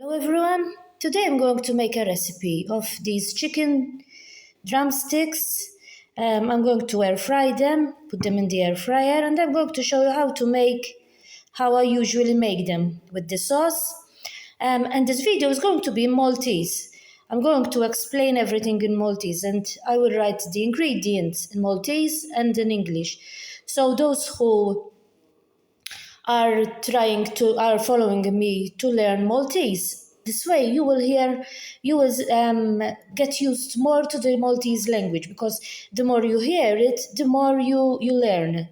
Hello everyone, today I'm going to make a recipe of these chicken drumsticks. I'm going to air fry them, put them in the air fryer, and I'm going to show you how I usually make them with the sauce. And this video is going to be in Maltese. I'm going to explain everything in Maltese, and I will write the ingredients in Maltese and in English. So those who are following me to learn Maltese. This way you will get used more to the Maltese language, because the more you hear it, the more you learn.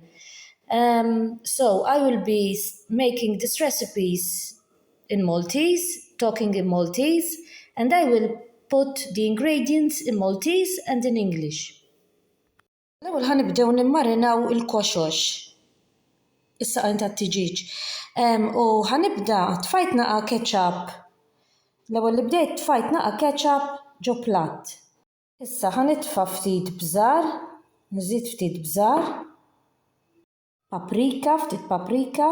So I will be making these recipes in Maltese, talking in Maltese, and I will put the ingredients in Maltese and in English. L-ewwel ħanibdew nimmarinaw il-koxox. Is-saqajn tat-tiġiġ. U ħanibda tfajt naqa' ketchup. L-ewwel li bdejt tfajt naqa' ketchup ġo platt. Issa ħanitfa' ftit bżar, nżid ftit bżar, ftit paprika.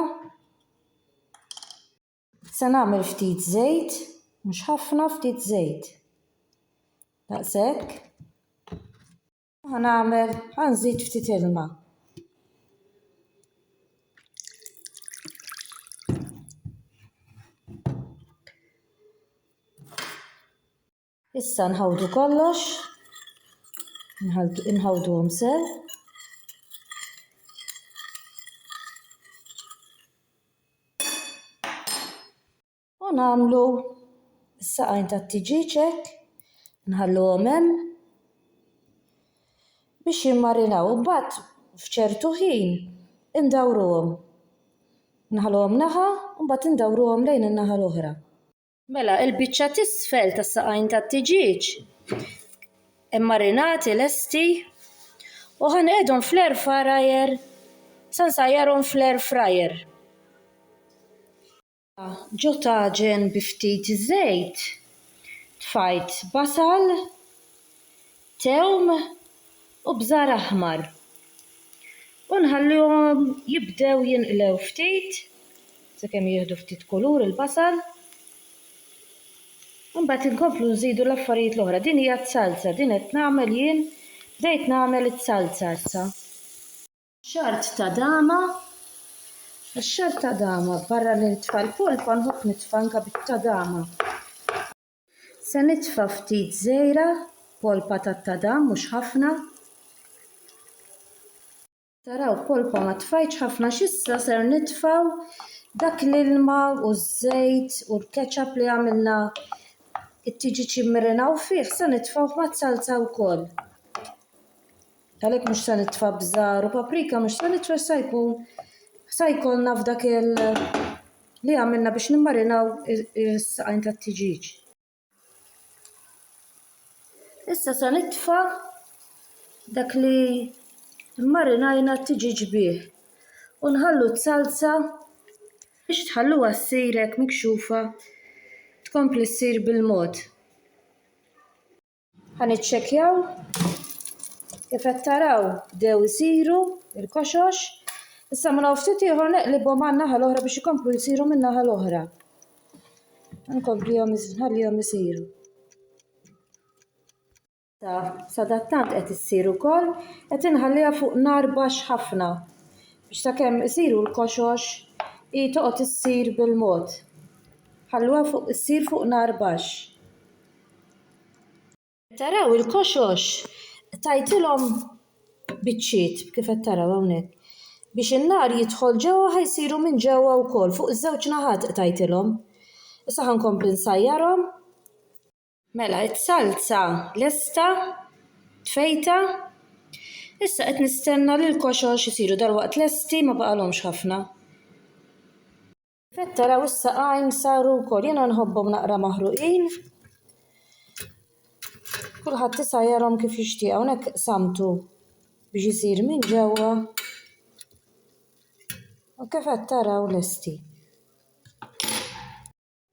Se nagħmel ftit żejt, mhux ħafna, ftit żejt. Daqshekk. Ħanżid ftit ilma. Issa nħawdu kollox, inħawduhom sew. U nagħmlu s-saqajn tat-tiġiġ hekk, nħalluhom hemm biex jimmarinaw, u mbagħad f'ċertu ħin indawruhom. Nħalluhom naħa u mbagħad indawruhom lejn in-naħa l-oħra. Mela, il-biċċa t'isfel tas-saqajn tat-tiġiġ immarinati lesti u ħanqedhom fl-air fryer sa nsajjarhom fl-air fryer. Ġo tagħġen bi ftit żejt tfajt basal, tewm u bżar aħmar. U nħallihom jibdew jinqlew ftit sakemm jieħdu ftit kulur il-basal. Mbagħad inkomplu nżidu l-affarijiet l-oħra. Din hija s-salsa, din qed nagħmel jien, bdejt nagħmel is-salsa issa. Xart ta' dama, barra li nitfa' l-polpa nħobb nitfa' anke bit-tadama. Se nitfa' ftit żejra, polpa tat-tadam mhux ħafna. Taraw polpa ma tfajtx ħafna x'issa ser nitfgħu dak l-ilma u ż-żejt u l-ketchup li għamilna it-tiġiġ jimmarinaw fih, se nitfgħu mat-salsa wkoll. Għalhekk mhux se nitfa' bżar u paprika, mhux se nitfa' se jkollna f'dak li għamilna biex nimmarinaw is-saqajn tat-tiġiġ. Issa se nitfa' dak li mmarinajna t-tiġiġ bih u nħallu s-salsa biex tħalluha ssir hekk mikxufa tkompli ssir bil-mod. Ħaniċċekkjaw kif qed taraw bdew isiru il-koxox, issa minn hawn ftit ieħor neqlibhom għan-naħa l-oħra biex ikomplu jsiru min-naħa l-oħra. Nħallihom isiru. Sadattant qed issir ukoll, qed inħalliha fuq nar baxx ħafna biex sakemm isiru l-koxox toqgħod issir bil-mod. Ħalluha issir fuq nar baxx. Taraw il-koxox tajtilhom biċċiet kif qed taraw hawnhekk. Biex in-nar jidħol ġewwa ħajsiru minn ġewwa wkoll fuq iż-żewġ naħat tajtilhom. Issa ħankompli nsajjarhom. Mela it-salsa lesta, tfejta. Issa qed nistenna li l-koxox isiru dalwaqt lesti ma baqalhomx ħafna. Qed taraw is-saqajn saru wkoll, jiena nħobbhom naqra maħruqin. Kulħadd isajjarhom kif jixtieq, hawnhekk qsamtu biex isir minn ġewwa. U kif qed taraw lesti.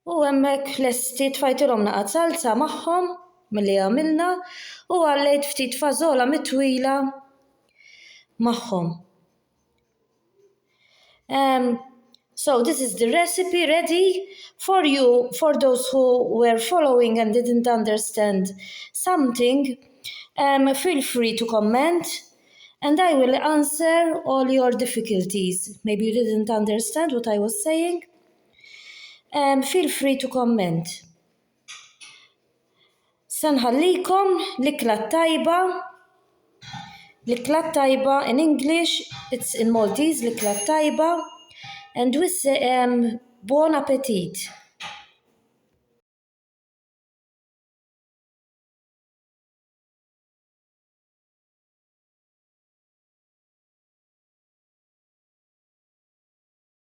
U hemmhekk lesti tfajtilhom naqgħa salsa magħhom milli għamilna u għallejt ftit fażola mitwila magħhom. So this is the recipe ready for you, for those who were following and didn't understand something. Feel free to comment and I will answer all your difficulties. Maybe you didn't understand what I was saying. Feel free to comment. Sanħallikom l-ikla tajba. L-ikla tajba in English, it's in Maltese, l-ikla tajba. And with bon appetit.